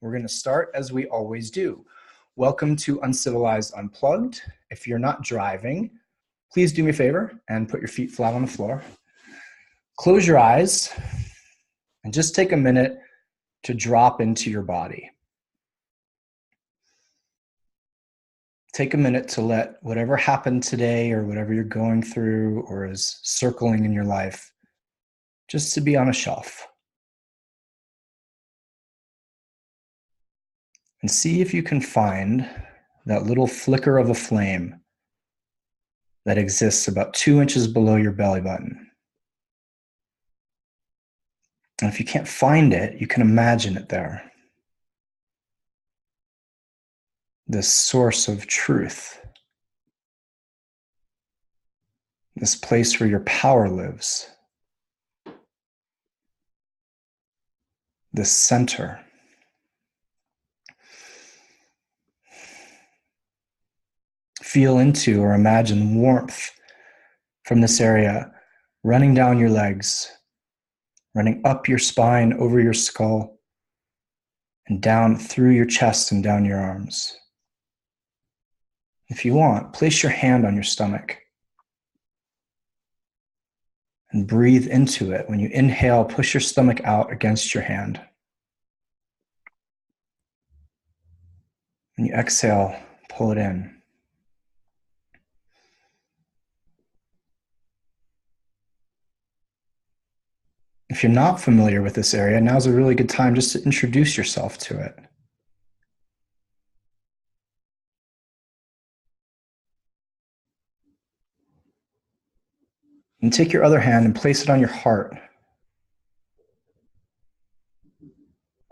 We're going to start as we always do. Welcome to Uncivilized Unplugged. If you're not driving, please do me a favor and put your feet flat on the floor. Close your eyes and just take a minute to drop into your body. Take a minute to let whatever happened today or whatever you're going through or is circling in your life just to be on a shelf. And see if you can find that little flicker of a flame that exists about 2 inches below your belly button. And if you can't find it, you can imagine it there. This source of truth. This place where your power lives. This center. Feel into or imagine warmth from this area running down your legs, running up your spine, over your skull, and down through your chest and down your arms. If you want, place your hand on your stomach and breathe into it. When you inhale, push your stomach out against your hand. When you exhale, pull it in. If you're not familiar with this area, now's a really good time just to introduce yourself to it. And take your other hand and place it on your heart.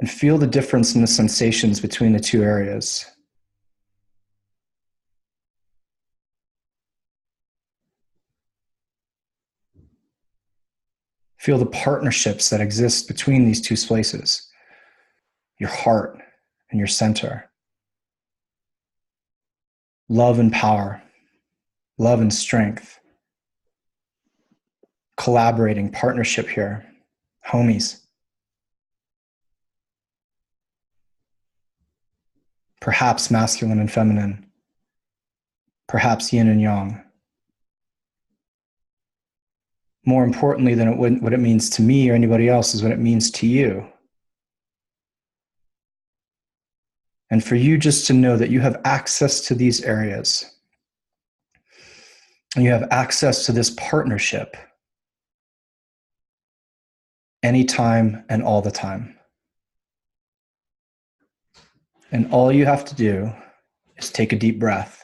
And feel the difference in the sensations between the two areas. Feel the partnerships that exist between these two places, your heart and your center. Love and power, love and strength. Collaborating, partnership here, homies. Perhaps masculine and feminine, perhaps yin and yang. More importantly than what it means to me or anybody else is what it means to you. And for you just to know that you have access to these areas. And you have access to this partnership anytime and all the time. And all you have to do is take a deep breath.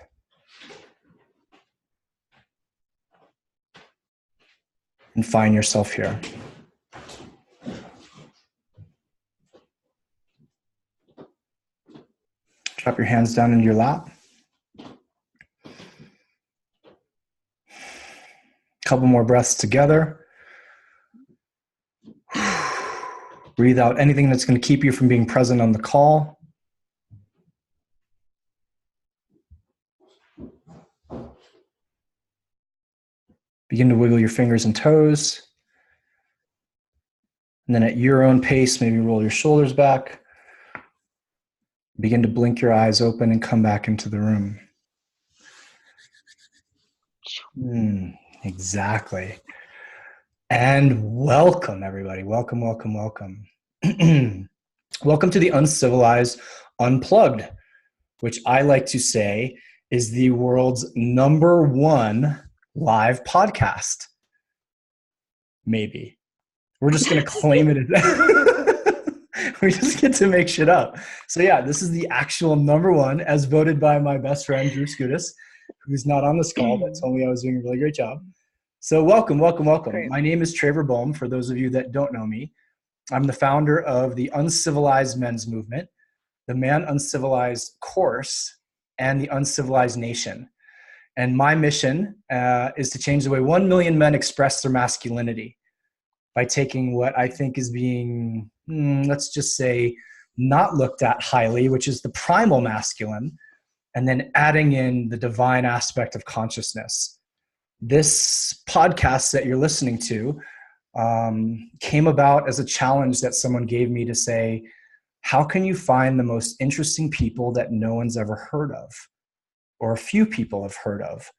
And find yourself here. Drop your hands down into your lap. Couple more breaths together. Breathe out anything that's going to keep you from being present on the call. Begin to wiggle your fingers and toes. And then at your own pace, maybe roll your shoulders back. Begin to blink your eyes open and come back into the room. Exactly. And welcome, everybody. Welcome, welcome, welcome. Welcome to the Uncivilized Unplugged, which I like to say is the world's #1 live podcast. Maybe. We're just going to claim it. We just get to make shit up. So yeah, this is the actual #1 as voted by my best friend, Drew Skudis, who's not on this call, but told me I was doing a really great job. So welcome, welcome, welcome. Great. My name is Traver Boehm, for those of you that don't know me. I'm the founder of the Uncivilized Men's Movement, the Man Uncivilized Course, and the Uncivilized Nation. And my mission is to change the way 1 million men express their masculinity by taking what I think is being, let's just say, not looked at highly, which is the primal masculine, and then adding in the divine aspect of consciousness. This podcast that you're listening to came about as a challenge that someone gave me to say, how can you find the most interesting people that no one's ever heard of or a few people have heard of?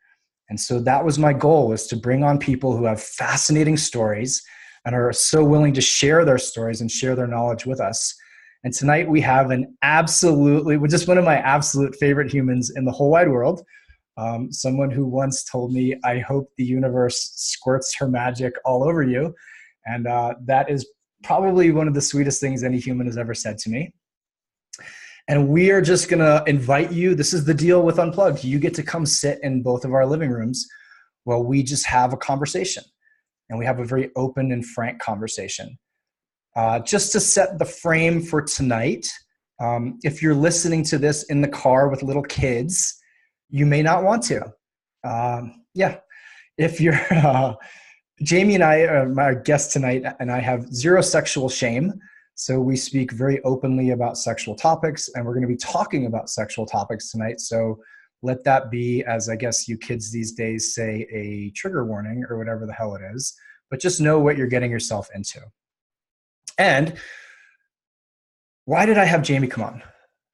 And so that was my goal, was to bring on people who have fascinating stories and are so willing to share their stories and share their knowledge with us. And tonight we have just one of my absolute favorite humans in the whole wide world. Someone who once told me, I hope the universe squirts her magic all over you. And that is probably one of the sweetest things any human has ever said to me. And we are just going to invite you. This is the deal with Unplugged. You get to come sit in both of our living rooms while we just have a conversation. And we have a very open and frank conversation. Just to set the frame for tonight, if you're listening to this in the car with little kids, you may not want to. If you're Jamie and I are my guest tonight, and I have zero sexual shame. So we speak very openly about sexual topics, and we're going to be talking about sexual topics tonight. So let that be, as I guess you kids these days say, a trigger warning or whatever the hell it is. But just know what you're getting yourself into. And why did I have Jamie come on?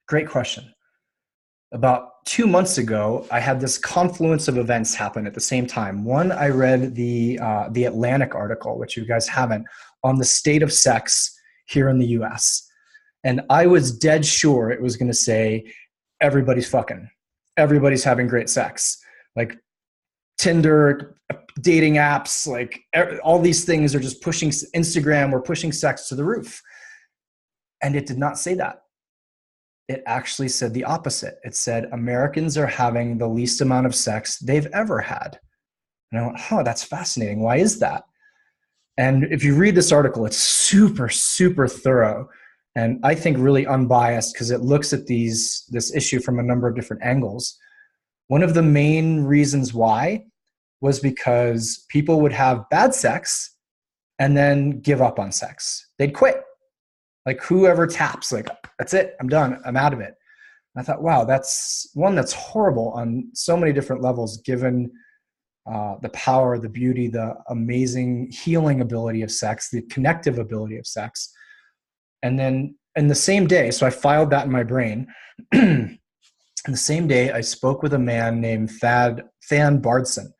Great question. About 2 months ago, I had this confluence of events happen at the same time. One, I read the Atlantic article, which you guys haven't, on the state of sex here in the US. And I was dead sure it was going to say, everybody's fucking. Everybody's having great sex. Like Tinder, dating apps, like all these things are just pushing Instagram, we're pushing sex to the roof. And it did not say that. It actually said the opposite. It said Americans are having the least amount of sex they've ever had. And I went, that's fascinating. Why is that? And if you read this article, it's super, super thorough. And I think really unbiased, because it looks at this issue from a number of different angles. One of the main reasons why was because people would have bad sex and then give up on sex. They'd quit. Like whoever taps, like, that's it, I'm done, I'm out of it. And I thought, wow, that's horrible on so many different levels, given the power, the beauty, the amazing healing ability of sex, the connective ability of sex. And then in the same day, so I filed that in my brain. In the same day, I spoke with a man named Than Bardson,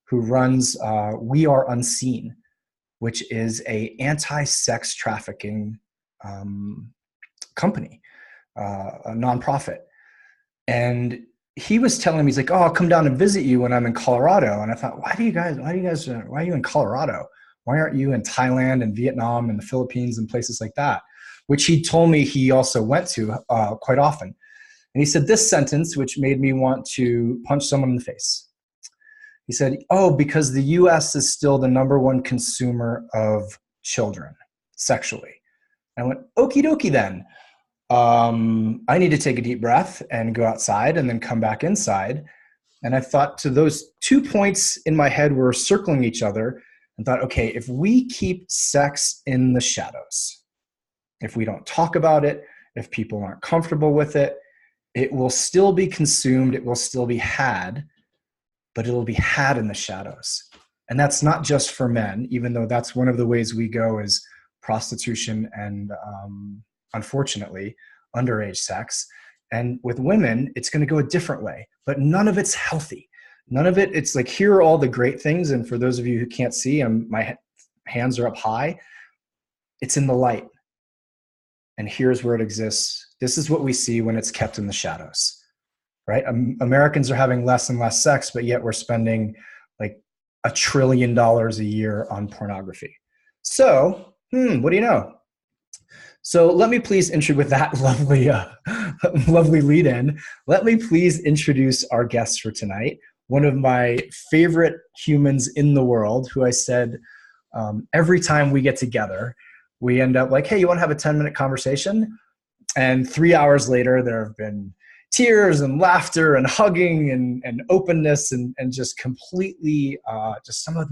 who runs We Are Unseen, which is a anti-sex trafficking company, a nonprofit. And he was telling me, he's like, I'll come down and visit you when I'm in Colorado. And I thought, why are you in Colorado? Why aren't you in Thailand and Vietnam and the Philippines and places like that? Which he told me he also went to quite often. And he said this sentence, which made me want to punch someone in the face. He said, because the US is still the #1 consumer of children sexually. I went, okie dokie then. I need to take a deep breath and go outside and then come back inside. And I thought, to those 2 points in my head were circling each other, and thought, okay, if we keep sex in the shadows, if we don't talk about it, if people aren't comfortable with it, it will still be consumed, it will still be had, but it'll be had in the shadows. And that's not just for men, even though that's one of the ways we go, is prostitution and unfortunately underage sex. And with women, it's going to go a different way, but none of it's healthy. None of it, it's like, here are all the great things. And for those of you who can't see, my hands are up high. It's in the light. And here's where it exists. This is what we see when it's kept in the shadows, right? Americans are having less and less sex, but yet we're spending like $1 trillion a year on pornography. So, what do you know? So let me please with that lovely lead in, let me please introduce our guest for tonight. One of my favorite humans in the world, who I said every time we get together, we end up like, hey, you want to have a 10-minute conversation? And 3 hours later, there have been tears and laughter and hugging and openness and just completely just some of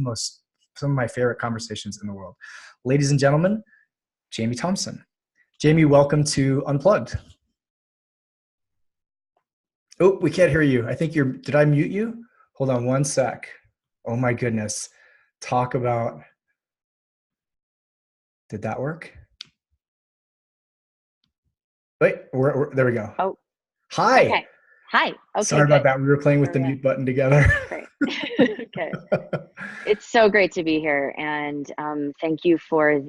my favorite conversations in the world. Ladies and gentlemen, Jamie Thompson. Jamie, welcome to Unplugged. Oh, we can't hear you. I think did I mute you? Hold on one sec. Oh my goodness. Talk about, did that work? Wait, there we go. Oh, Hi. okay. Hi. Okay, Sorry about good. that. We were playing with Here the we are. mute button together. Great. Okay. It's so great to be here. And thank you for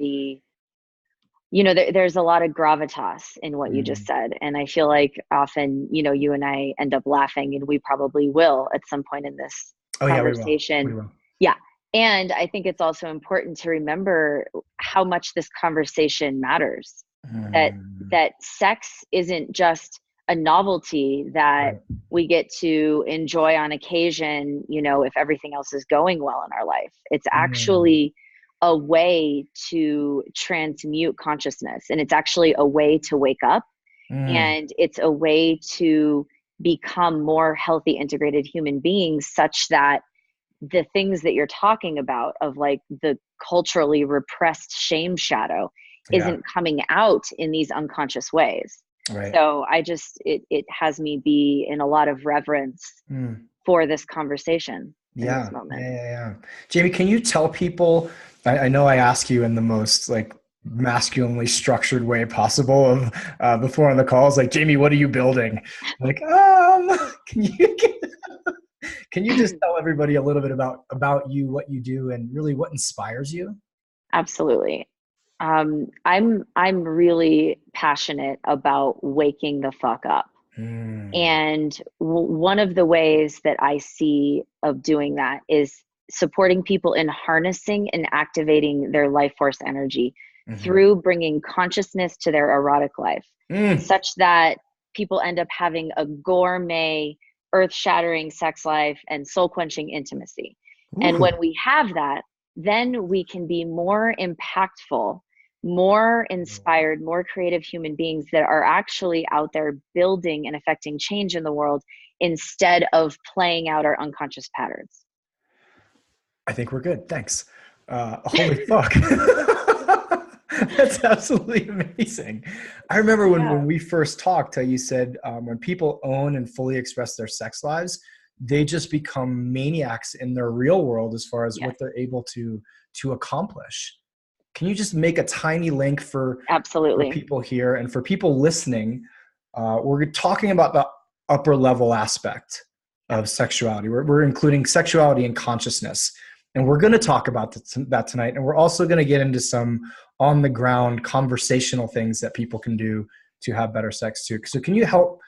there's a lot of gravitas in what you just Mm. said. And I feel like often, you and I end up laughing, and we probably will at some point in this Oh yeah, we will. We conversation. will. Yeah. And I think it's also important to remember how much this conversation matters. That Mm. that sex isn't just a novelty that Right. we get to enjoy on occasion, if everything else is going well in our life. It's Mm. actually a way to transmute consciousness, and it's actually a way to wake up, Mm. and it's a way to become more healthy integrated human beings, such that the things that you're talking about, of like the culturally repressed shame shadow, Yeah. isn't coming out in these unconscious ways. Right. So it has me be in a lot of reverence Mm. for this conversation in this Yeah. moment. Yeah. Yeah. Yeah. Jamie, can you tell people? I know I ask you in the most like masculinely structured way possible of before on the calls, like Jamie, what are you building? Like, can you can you just tell everybody a little bit about you, what you do, and really what inspires you? Absolutely. I'm really passionate about waking the fuck up. Mm. And one of the ways that I see of doing that is supporting people in harnessing and activating their life force energy Hmm. through bringing consciousness to their erotic life, Mm. such that people end up having a gourmet, earth shattering sex life and soul quenching intimacy. And Ooh. when we have that, then we can be more impactful, more inspired, more creative human beings that are actually out there building and affecting change in the world, instead of playing out our unconscious patterns. I think we're good. Thanks. Holy fuck. That's absolutely amazing. I remember when Yeah. we first talked, you said when people own and fully express their sex lives, they just become maniacs in their real world as far as what Yes, they're able to accomplish. Can you just make a tiny link for absolutely. people here and for people listening? We're talking about the upper level aspect Yeah. of sexuality. We're including sexuality and consciousness. And we're going to talk about that tonight. And we're also going to get into some on the ground conversational things that people can do to have better sex too. So can you help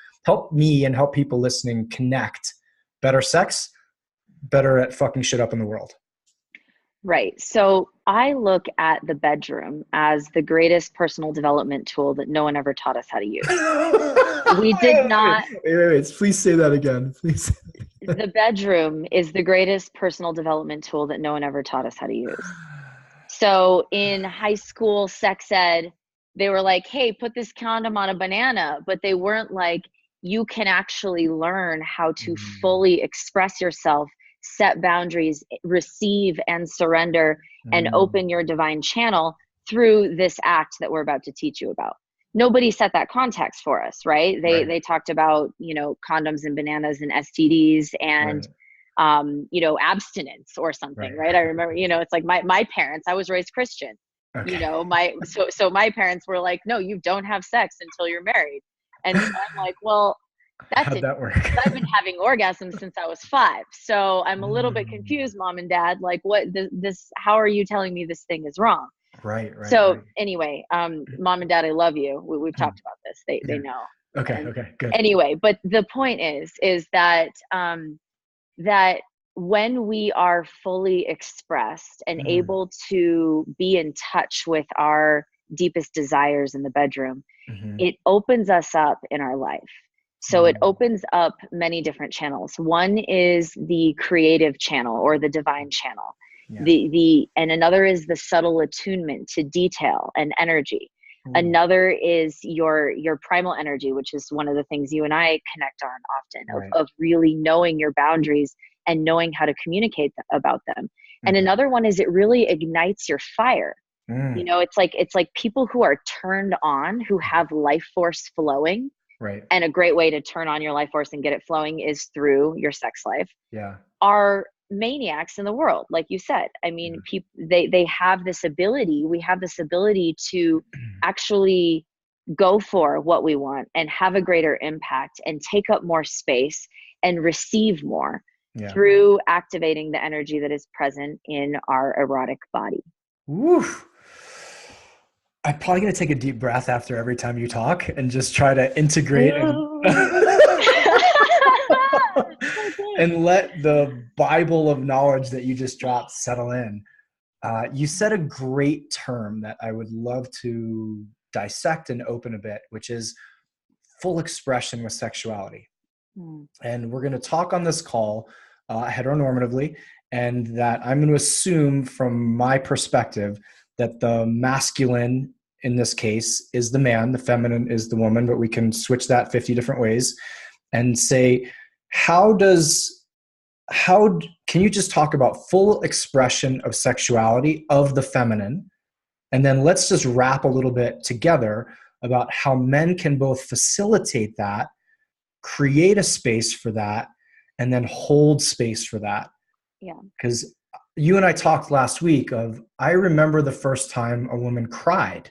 me and help people listening connect better sex, better at fucking shit up in the world? Right. So I look at the bedroom as the greatest personal development tool that no one ever taught us how to use. We did not, Wait. Please say that again. Please. the bedroom is the greatest personal development tool that no one ever taught us how to use. So in high school sex ed, they were like, hey, put this condom on a banana, but they weren't like, you can actually learn how to Mm. fully express yourself, set boundaries, receive and surrender, and Mm. open your divine channel through this act that we're about to teach you about. Nobody set that context for us, right? They Right. they talked about, condoms and bananas and STDs and Right. abstinence or something, Right. right? I remember, it's like my parents, I was raised Christian, Okay. so my parents were like, no, you don't have sex until you're married. And so I'm like, well, that How'd didn't that work, work? because I've been having orgasms since I was 5. So I'm a little bit Mm. confused, mom and dad, like what this, how are you telling me this thing is wrong? Right. Right. So Right. anyway, mom and dad, I love you. We've talked about this. They Yeah. know. Okay. And Okay. Good. anyway, but the point is that when we are fully expressed and Mm. able to be in touch with our deepest desires in the bedroom, Hmm. it opens us up in our life. So it Mm. opens up many different channels. One is the creative channel or the divine channel. Yeah. And another is the subtle attunement to detail and energy. Ooh. Another is your primal energy, which is one of the things you and I connect on often, Right. of really knowing your boundaries and knowing how to communicate about them. And Hmm. another one is it really ignites your fire. Mm. It's like people who are turned on, who have life force flowing. Right. And a great way to turn on your life force and get it flowing is through your sex life, Yeah. are maniacs in the world, like you said. I mean, Yeah. people, they have this ability, we have this ability to actually go for what we want and have a greater impact and take up more space and receive more through activating the energy that is present in our erotic body. Woo. I'm probably going to take a deep breath after every time you talk and just try to integrate and let the Bible of knowledge that you just dropped settle in. You said a great term that I would love to dissect and open a bit, which is full expression with sexuality. And we're going to talk on this call heteronormatively, and that I'm going to assume from my perspective that the masculine in this case is the man, the feminine is the woman, but we can switch that 50 different ways and say, how can you just talk about full expression of sexuality of the feminine? And then let's just wrap a little bit together about how men can both facilitate that, create a space for that, and then hold space for that. Yeah. Because you and I talked last week of, I remember the first time a woman cried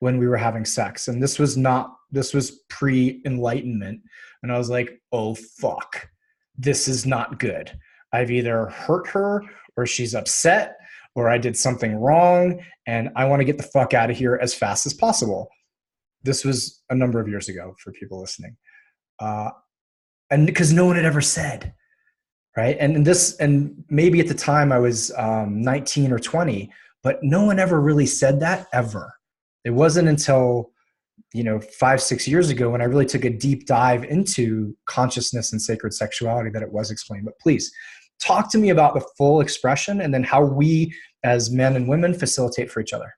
when we were having sex. And this was pre-enlightenment. And I was like, oh, fuck, this is not good. I've either hurt her or she's upset or I did something wrong and I want to get the fuck out of here as fast as possible. This was a number of years ago for people listening. And because no one had ever said, right? And maybe at the time I was 19 or 20, but no one ever really said that ever. It wasn't until, 5-6 years ago when I really took a deep dive into consciousness and sacred sexuality that it was explained. But please talk to me about the full expression and then how we as men and women facilitate for each other.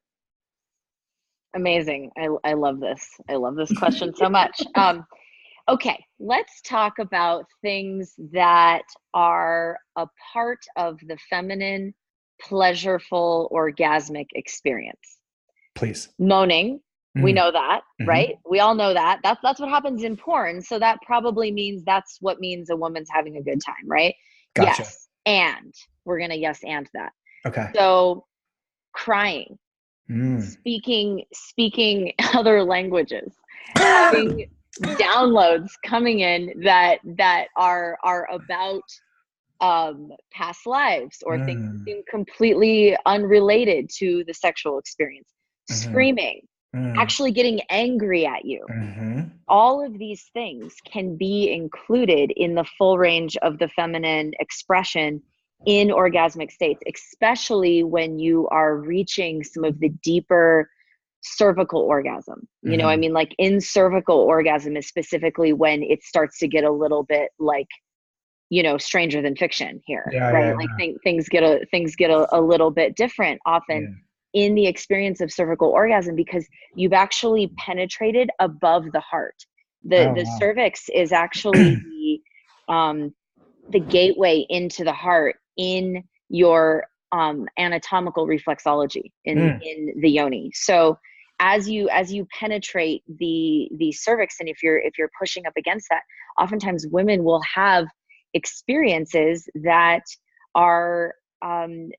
Amazing. I love this. I love this question so much. Okay, let's talk about things that are a part of the feminine, pleasureful, orgasmic experience. Please. Moaning. We know that, right? We all know that. That's what happens in porn. So that probably means that's what means a woman's having a good time, right? Gotcha. Yes. And we're going to yes and that. Okay. So crying, speaking other languages, having downloads coming in that are about past lives or things that seem completely unrelated to the sexual experience, screaming, actually getting angry at you. All of these things can be included in the full range of the feminine expression in orgasmic states, especially when you are reaching some of the deeper cervical orgasm. I mean, like in cervical orgasm is specifically when it starts to get a little bit like, stranger than fiction here, right? Like things get a little bit different often in the experience of cervical orgasm because you've actually penetrated above the heart. The cervix is actually the gateway into the heart in your anatomical reflexology in the yoni. So as you penetrate the cervix, and if you're pushing up against that, oftentimes women will have experiences that are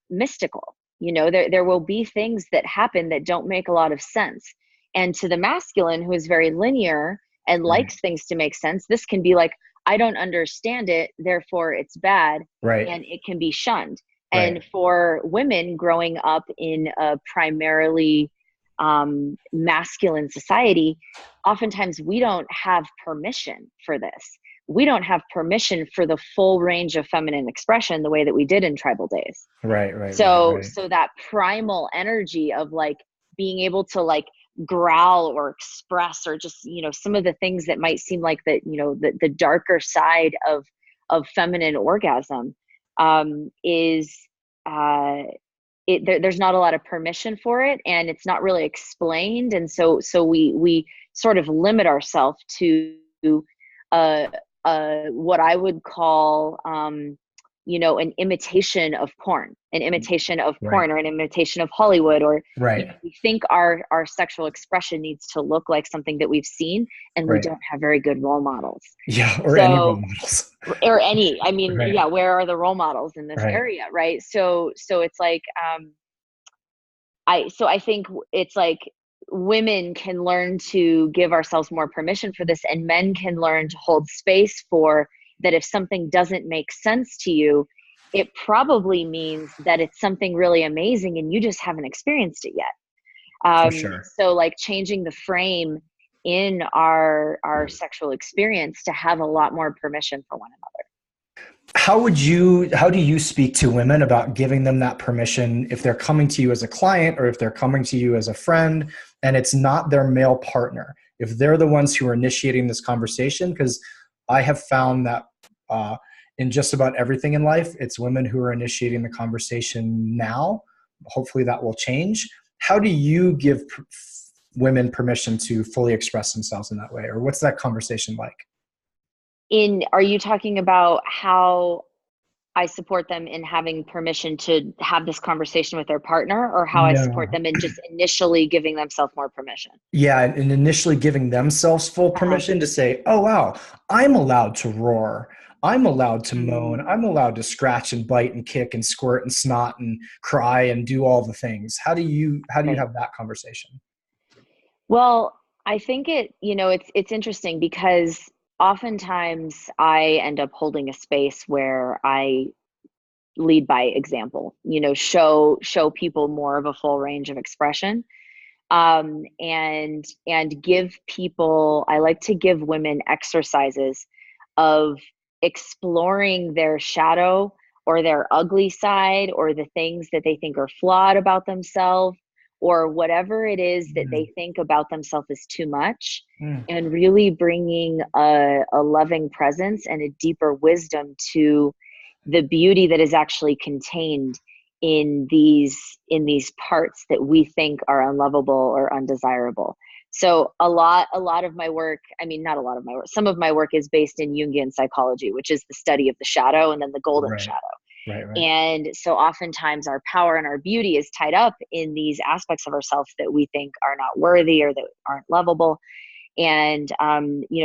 mystical. There will be things that happen that don't make a lot of sense. And to the masculine, who is very linear and likes things to make sense, this can be like, I don't understand it, therefore it's bad, and it can be shunned. And for women growing up in a primarily masculine society, oftentimes we don't have permission for this. We don't have permission for the full range of feminine expression the way that we did in tribal days. So that primal energy of like being able to like growl or express or just, some of the things that might seem like that, the darker side of feminine orgasm is there's not a lot of permission for it, and it's not really explained. And so we sort of limit ourselves to what I would call an imitation of porn, or an imitation of Hollywood, or we think our sexual expression needs to look like something that we've seen, and we don't have very good role models. Any role models. Where are the role models in this area, right? So it's like I think it's like women can learn to give ourselves more permission for this, and men can learn to hold space for that. If something doesn't make sense to you, it probably means that it's something really amazing and you just haven't experienced it yet. For sure. So like changing the frame in our sexual experience to have a lot more permission for one another. How do you speak to women about giving them that permission if they're coming to you as a client or if they're coming to you as a friend and it's not their male partner? If they're the ones who are initiating this conversation, because I have found that in just about everything in life, it's women who are initiating the conversation now. Hopefully that will change. How do you give women permission to fully express themselves in that way? Or what's that conversation like? Are you talking about how I support them in having permission to have this conversation with their partner, or how I support No. them in just initially giving themselves more permission? Yeah, and initially giving themselves full Uh-huh. permission to say, oh, wow, I'm allowed to roar. I'm allowed to moan. Mm. I'm allowed to scratch and bite and kick and squirt and snot and cry and do all the things. How do you Right. have that conversation? Well, I think it's interesting because oftentimes I end up holding a space where I lead by example, show people more of a full range of expression. And give people, I like to give women exercises of exploring their shadow or their ugly side or the things that they think are flawed about themselves, or whatever it is that Mm, they think about themselves is too much, mm, and really bringing a loving presence and a deeper wisdom to the beauty that is actually contained in these parts that we think are unlovable or undesirable. So a lot of my work, I mean, not a lot of my work, some of my work is based in Jungian psychology, which is the study of the shadow and then the golden right, shadow. right, right. And so oftentimes our power and our beauty is tied up in these aspects of ourselves that we think are not worthy or that aren't lovable. And,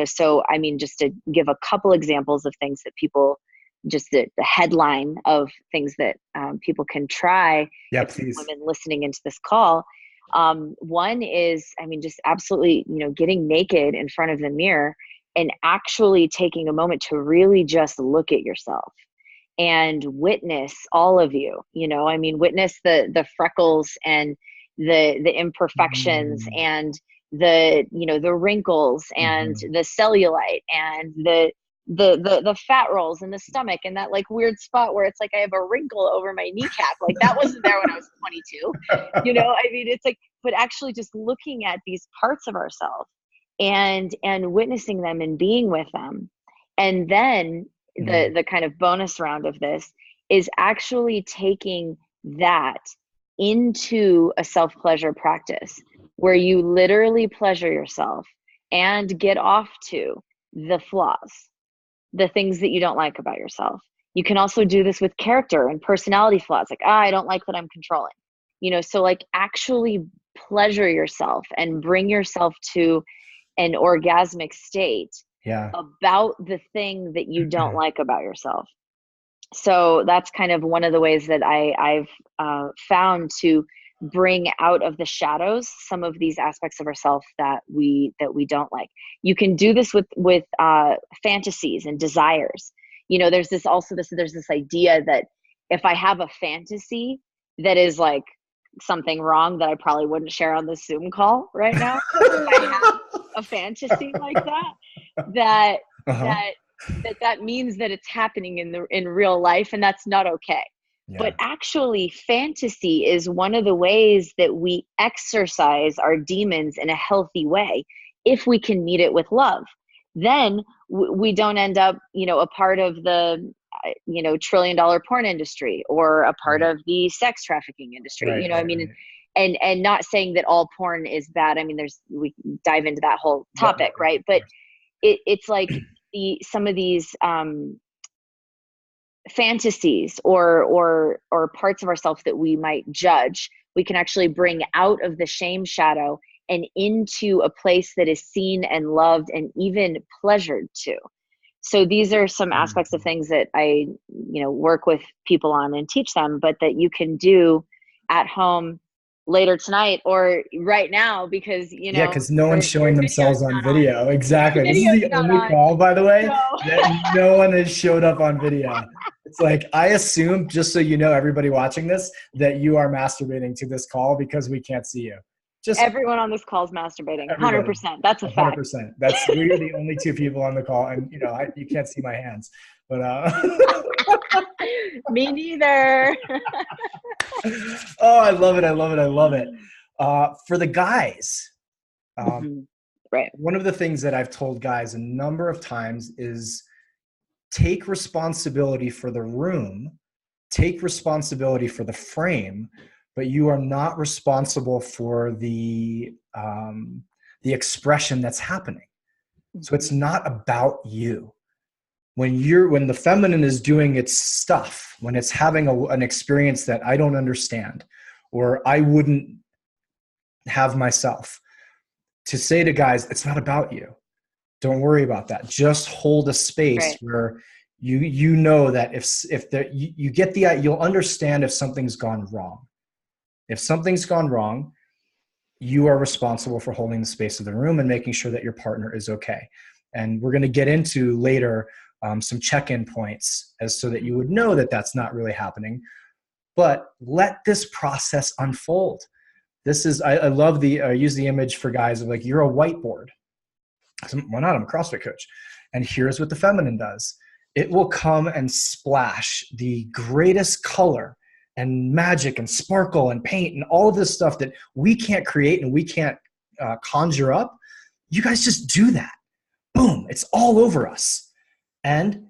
so, I mean, just to give a couple examples of things that people, just the headline of things that people can try Yeah, if there's please. women listening into this call. One is, I mean, just absolutely, getting naked in front of the mirror and actually taking a moment to really just look at yourself and witness all of you, I mean, witness the freckles and the imperfections Mm, and the wrinkles and mhm. the cellulite and the fat rolls in the stomach and that like weird spot where it's like I have a wrinkle over my kneecap. Like that wasn't there when I was 22. I mean, it's like, but actually just looking at these parts of ourselves and witnessing them and being with them. And then Mm, the kind of bonus round of this is actually taking that into a self-pleasure practice where you literally pleasure yourself and get off to the flaws, the things that you don't like about yourself. You can also do this with character and personality flaws, like, I don't like that I'm controlling. So like actually pleasure yourself and bring yourself to an orgasmic state yeah. about the thing that you don't like about yourself. So that's kind of one of the ways that I've found to bring out of the shadows some of these aspects of ourselves that we don't like. You can do this with fantasies and desires. There's this idea that if I have a fantasy that is like something wrong that I probably wouldn't share on this Zoom call right now, but if I have a fantasy like that Uh-huh. that that means that it's happening in real life, and that's not okay. But Yeah. actually fantasy is one of the ways that we exercise our demons in a healthy way if we can meet it with love. Then we don't end up a part of the $1 trillion porn industry or a part Right. of the sex trafficking industry. Right. I Right. mean, Right. and not saying that all porn is bad. I mean, we dive into that whole Yeah. topic, Yeah, right? of But course. it's like some of these fantasies or parts of ourselves that we might judge, we can actually bring out of the shame shadow and into a place that is seen and loved and even pleasured to. So these are some aspects of Mhm. things that I work with people on and teach them, but that you can do at home later tonight or right now because, Yeah, because no one's showing your themselves video's on not on. video. Your Exactly. This is video's the not only on. call, by the way, So that no one has showed up on video. It's like, I assume, just so you know, everybody watching this, that you are masturbating to this call because we can't see you. Just everyone on this call is masturbating. everybody. 100%. That's a fact. 100%. We're the only two people on the call, and you can't see my hands, but Me neither. oh, I love it. I love it. I love it. For the guys, Right. one of the things that I've told guys a number of times is take responsibility for the room, take responsibility for the frame, but you are not responsible for the expression that's happening. So it's not about you. When the feminine is doing its stuff, when it's having an experience that I don't understand or I wouldn't have myself, to say to guys, it's not about you. Don't worry about that. Just hold a space where you know that you get you'll understand if something's gone wrong. If something's gone wrong, you are responsible for holding the space of the room and making sure that your partner is okay. And we're going to get into later some check-in points as so that you would know that that's not really happening. But let this process unfold. This is, I love use the image for guys of like, you're a whiteboard. Why not? I'm a CrossFit coach. And here's what the feminine does. It will come and splash the greatest color and magic and sparkle and paint and all of this stuff that we can't create and we can't conjure up. You guys just do that. Boom. It's all over us. And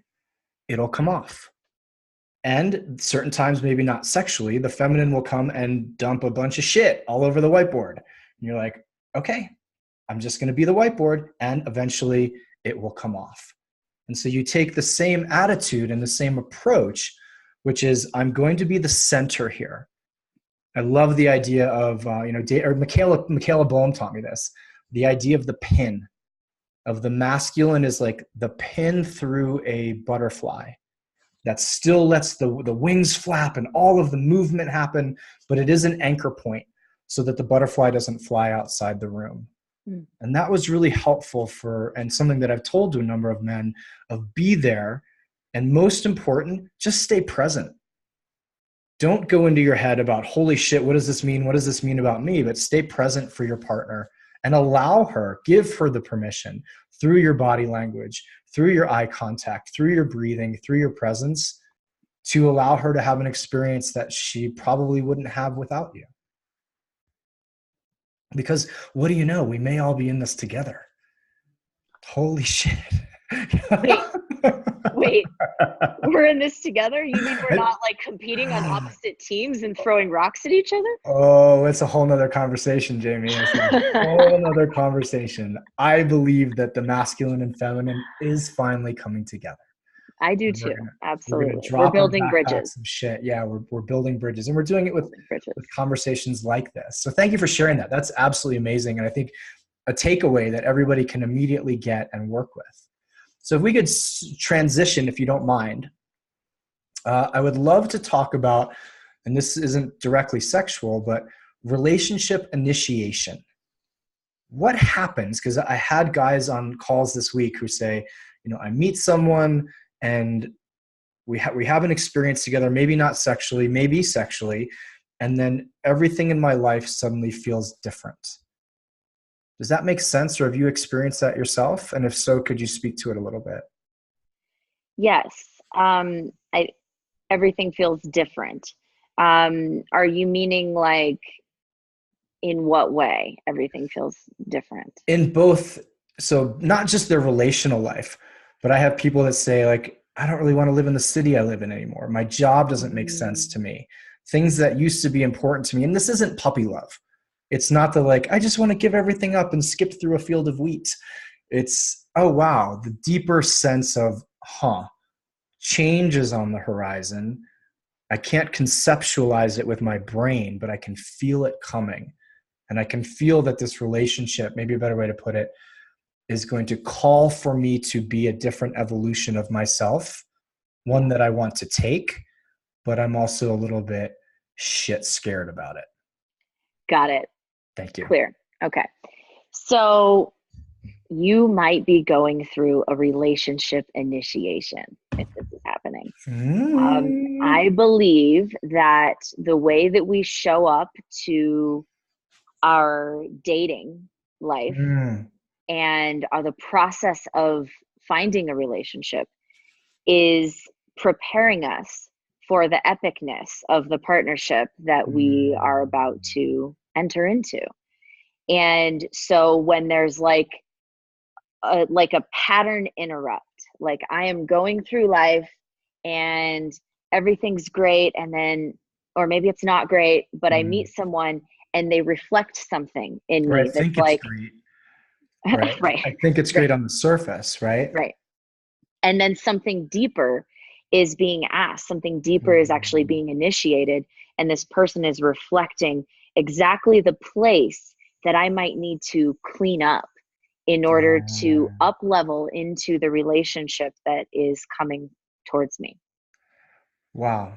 it'll come off. And certain times, maybe not sexually, the feminine will come and dump a bunch of shit all over the whiteboard. And you're like, okay, I'm just going to be the whiteboard, and eventually it will come off. And so you take the same attitude and the same approach, which is I'm going to be the center here. I love the idea of, Michaela Boehm taught me this, the idea of the pin, of the masculine is like the pin through a butterfly that still lets the wings flap and all of the movement happen, but it is an anchor point so that the butterfly doesn't fly outside the room. And that was really helpful and something that I've told to a number of men of be there. And most important, just stay present. Don't go into your head about, holy shit, what does this mean? What does this mean about me? But stay present for your partner and give her the permission through your body language, through your eye contact, through your breathing, through your presence, to allow her to have an experience that she probably wouldn't have without you. Because what do you know? We may all be in this together. Holy shit. Wait, we're in this together? You mean we're not like competing on opposite teams and throwing rocks at each other? Oh, it's a whole nother conversation, Jamie. It's a whole nother conversation. I believe that the masculine and feminine is finally coming together. I do too. Absolutely. We're building bridges. Some shit. Yeah, we're building bridges, and we're doing it with conversations like this. So thank you for sharing that. That's absolutely amazing. And I think a takeaway that everybody can immediately get and work with. So if we could transition, if you don't mind, I would love to talk about, and this isn't directly sexual, but relationship initiation. What happens? Because I had guys on calls this week who say, I meet someone and we have an experience together, maybe not sexually, maybe sexually, and then everything in my life suddenly feels different. Does that make sense, or have you experienced that yourself? And if so, could you speak to it a little bit? Yes. Everything feels different. Are you meaning like in what way everything feels different? In both. So not just their relational life, but I have people that say like, I don't really want to live in the city I live in anymore. My job doesn't make sense to me. Things that used to be important to me. And this isn't puppy love. It's not I just want to give everything up and skip through a field of wheat. It's, oh, wow, the deeper sense of, change is on the horizon. I can't conceptualize it with my brain, but I can feel it coming. And I can feel that this relationship, maybe a better way to put it, is going to call for me to be a different evolution of myself, one that I want to take, but I'm also a little bit shit scared about it. Got it. Thank you. Clear. Okay. So you might be going through a relationship initiation if this is happening. Mm. I believe that the way that we show up to our dating life Mm. and are the process of finding a relationship is preparing us for the epicness of the partnership that we are about Mm. to enter into. And so when there's like a pattern interrupt, like I am going through life and everything's great, and then, or maybe it's not great, but I meet Mm. someone and they reflect something in Or I me that's think it's like, great, right? right, I think it's right, great on the surface, right? right. And then something deeper is being asked, something deeper is actually Mm. being initiated, and this person is reflecting exactly the place that I might need to clean up in order to Ah. up level into the relationship that is coming towards me. Wow.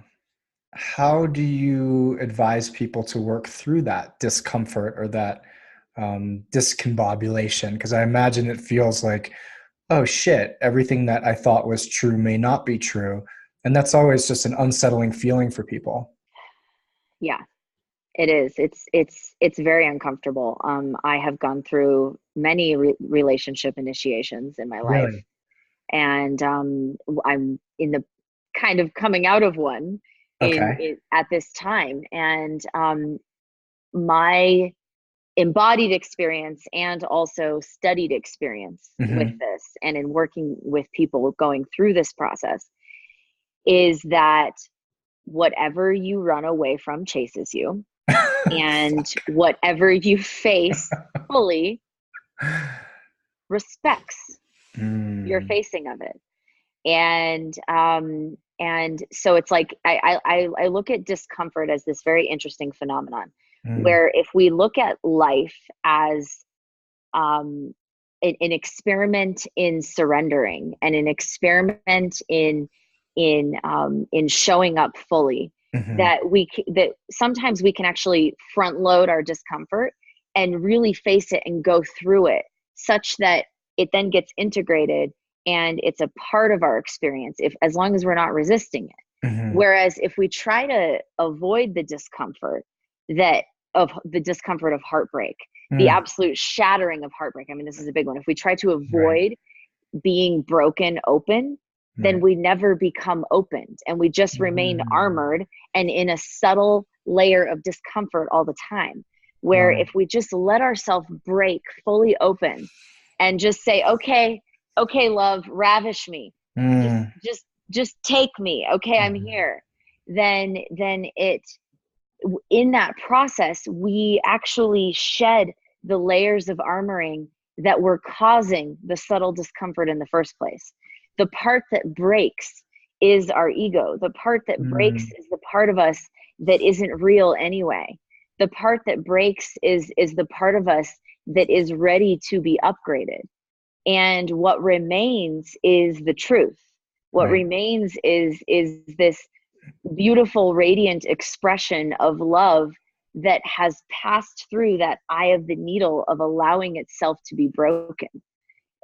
How do you advise people to work through that discomfort or that discombobulation? Because I imagine it feels like, oh shit, everything that I thought was true may not be true. And that's always just an unsettling feeling for people. Yeah, it is. It's very uncomfortable. I have gone through many relationship initiations in my life, Really? and I'm in the kind of coming out of one Okay. at this time, and my embodied experience and also studied experience with Hmm. this and in working with people going through this process is that whatever you run away from chases you, and Fuck. whatever you face fully respects your Mm. facing of it. And so it's like I look at discomfort as this very interesting phenomenon, Mm. where if we look at life as um, an experiment in surrendering and an experiment in showing up fully, Hmm. that that sometimes we can actually front load our discomfort and really face it and go through it such that it then gets integrated and it's a part of our experience, if as long as we're not resisting it. Hmm. Whereas if we try to avoid the discomfort, that of the discomfort of heartbreak, the Mm. absolute shattering of heartbreak, I mean, this is a big one. If we try to Right. avoid being broken open, then Right. we never become opened and we just remain Mm. armored and in a subtle layer of discomfort all the time. Where Wow. if we just let ourselves break fully open and just say, okay, okay, love, ravish me. Just Mm. just just take me. Okay, I'm Mhm. here. Then it in that process, we actually shed the layers of armoring that were causing the subtle discomfort in the first place. The part that breaks is our ego. The part that breaks Mm. is the part of us that isn't real anyway. The part that breaks is the part of us that is ready to be upgraded. And what remains is the truth. What Right. remains is this beautiful, radiant expression of love that has passed through that eye of the needle of allowing itself to be broken.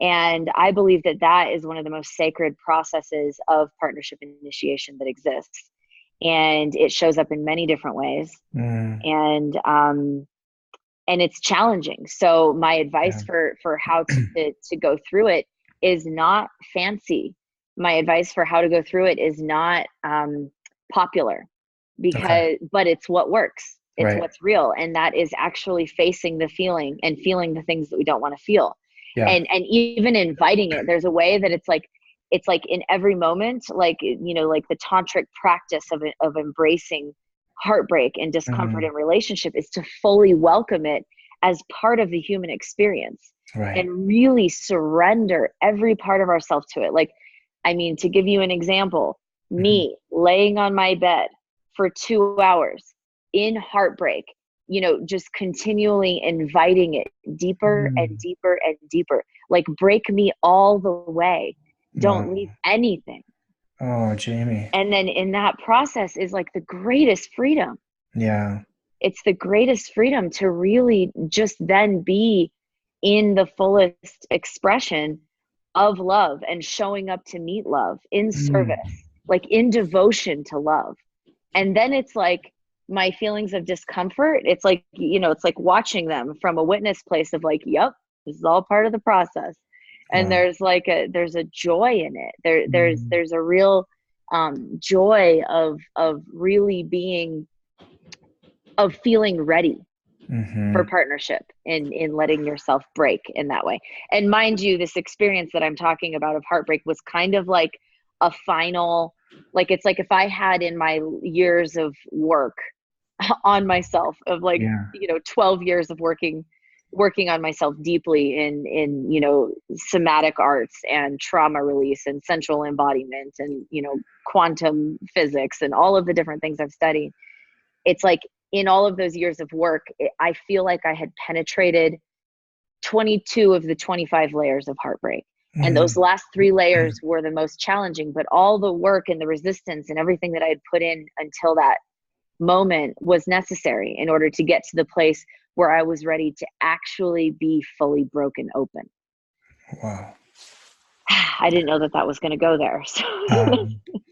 And I believe that that is one of the most sacred processes of partnership initiation that exists. And it shows up in many different ways. Mm. And and it's challenging. So my advice Yeah. for how to go through it is not fancy. My advice for how to go through it is not popular, Okay. because but it's what works. It's Right. what's real, and that is actually facing the feeling and feeling the things that we don't want to feel, Yeah. and even inviting it. There's a way that it's like in every moment, like like the tantric practice of embracing heartbreak and discomfort Mm. in relationship is to fully welcome it as part of the human experience Right. and really surrender every part of ourselves to it. Like, I mean, to give you an example, Mhm. me laying on my bed for 2 hours in heartbreak, just continually inviting it deeper and Mm. deeper and deeper. Like, break me all the way. Don't Wow. leave anything. Oh, Jamie. And then in that process is like the greatest freedom. Yeah. it's the greatest freedom to really just then be in the fullest expression of love and showing up to meet love in service, like in devotion to love. And then it's like my feelings of discomfort, it's like, you know, it's like watching them from a witness place of like, yep, this is all part of the process. And Wow. there's a joy in it. There's a real joy of really being, of feeling ready for partnership in letting yourself break in that way. And mind you, this experience that I'm talking about of heartbreak was kind of like a final, like, it's like if I had in my years of work on myself of like, Yeah. you know, 12 years of working on myself deeply in, you know, somatic arts and trauma release and sensual embodiment and, you know, quantum physics and all of the different things I've studied. It's like in all of those years of work, I feel like I had penetrated 22 of the 25 layers of heartbreak. And those last 3 layers were the most challenging, but all the work and the resistance and everything that I had put in until that moment was necessary in order to get to the place where I was ready to actually be fully broken open. Wow. I didn't know that that was going to go there. So.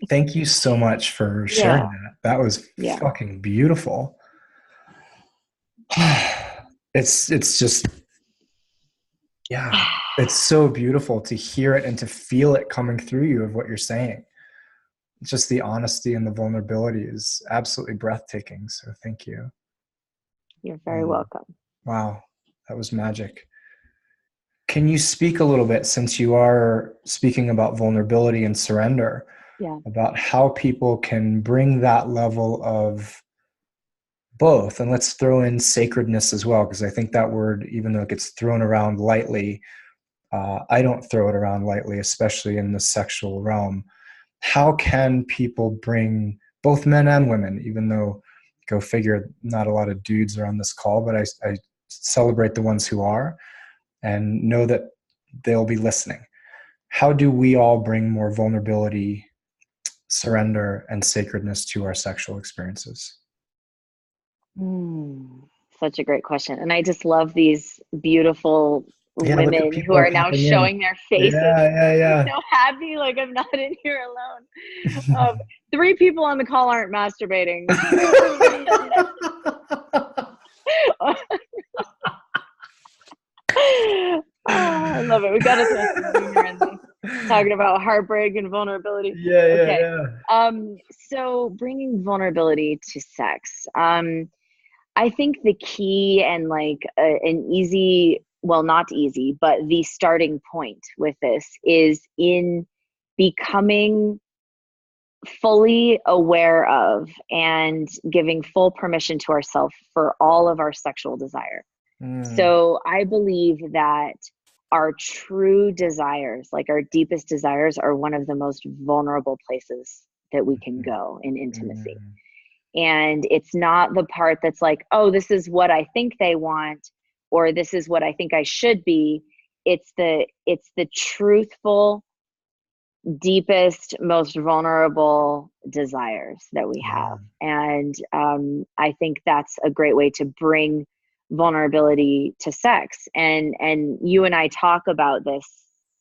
Thank you so much for sharing that. That was fucking beautiful. It's just, yeah, it's so beautiful to hear it and to feel it coming through you of what you're saying. Just the honesty and the vulnerability is absolutely breathtaking. So thank you. You're very welcome. Wow. That was magic. Can you speak a little bit, since you are speaking about vulnerability and surrender, about how people can bring that level of both? And let's throw in sacredness as well, because I think that word, even though it gets thrown around lightly, I don't throw it around lightly, especially in the sexual realm. How can people bring, both men and women, even though, go figure, not a lot of dudes are on this call, but I celebrate the ones who are and know that they'll be listening. How do we all bring more vulnerability, surrender, and sacredness to our sexual experiences? Such a great question. And I just love these beautiful women who are now showing their faces. Yeah. So happy, like I'm not in here alone. 3 people on the call aren't masturbating. I love it. We got to throw some humor in this. Talking about heartbreak and vulnerability. So bringing vulnerability to sex. I think the key and like an easy, well, not easy, but the starting point with this is in becoming fully aware of and giving full permission to ourselves for all of our sexual desire. So I believe that our true desires, like our deepest desires, are one of the most vulnerable places that we can go in intimacy. And it's not the part that's like, oh, this is what I think they want, or this is what I think I should be. It's the truthful, deepest, most vulnerable desires that we have. And I think that's a great way to bring vulnerability to sex. And you and I talk about this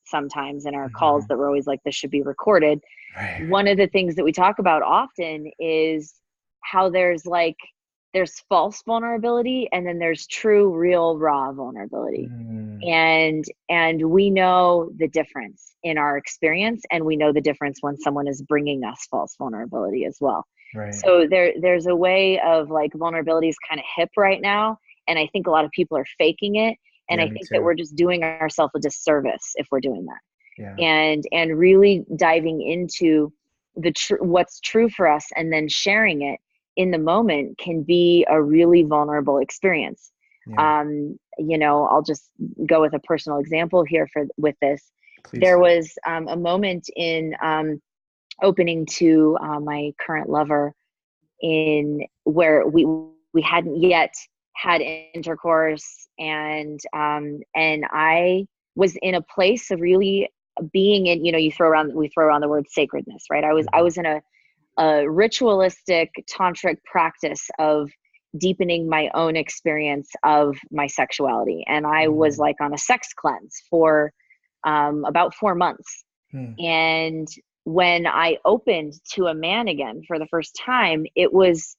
sometimes in our calls that we're always like, this should be recorded. One of the things that we talk about often is how there's false vulnerability, and then there's true, real, raw vulnerability. And we know the difference in our experience, and we know the difference when someone is bringing us false vulnerability as well. So there's a way of like, vulnerability is kind of hip right now, and I think a lot of people are faking it, and I think that we're just doing ourselves a disservice if we're doing that. And really diving into what's true for us, and then sharing it in the moment can be a really vulnerable experience. You know, I'll just go with a personal example here with this. Please. There was a moment in opening to my current lover in where we hadn't yet had intercourse, and I was in a place of really being in, you know, we throw around the word sacredness, right? I was in a ritualistic tantric practice of deepening my own experience of my sexuality. And I was like on a sex cleanse for about 4 months. And when I opened to a man again for the first time, it was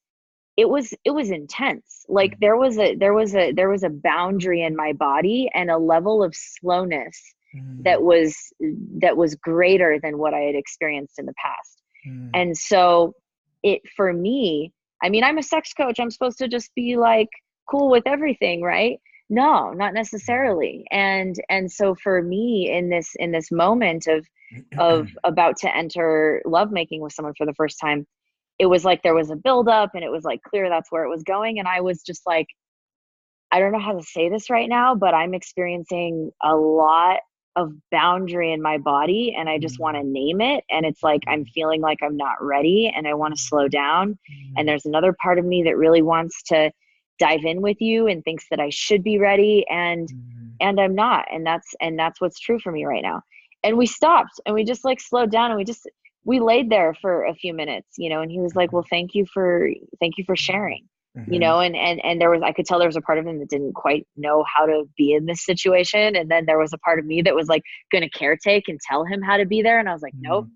intense. Like there was a boundary in my body and a level of slowness that was greater than what I had experienced in the past. And so for me, I mean, I'm a sex coach. I'm supposed to just be like cool with everything, right? No, not necessarily. And so for me in this moment of about to enter lovemaking with someone for the first time, it was like there was a buildup and it was like clear that's where it was going. And I was just like, I don't know how to say this right now, but I'm experiencing a lot of boundary in my body and I just want to name it. And it's like, I'm feeling like I'm not ready and I want to slow down. And there's another part of me that really wants to dive in with you and thinks that I should be ready. And I'm not. And that's what's true for me right now. And we stopped and we just like slowed down and we laid there for a few minutes, you know, and he was like, well, thank you for sharing. You know, and there was, I could tell there was a part of him that didn't quite know how to be in this situation. And then there was a part of me that was like going to caretake and tell him how to be there. And I was like, nope,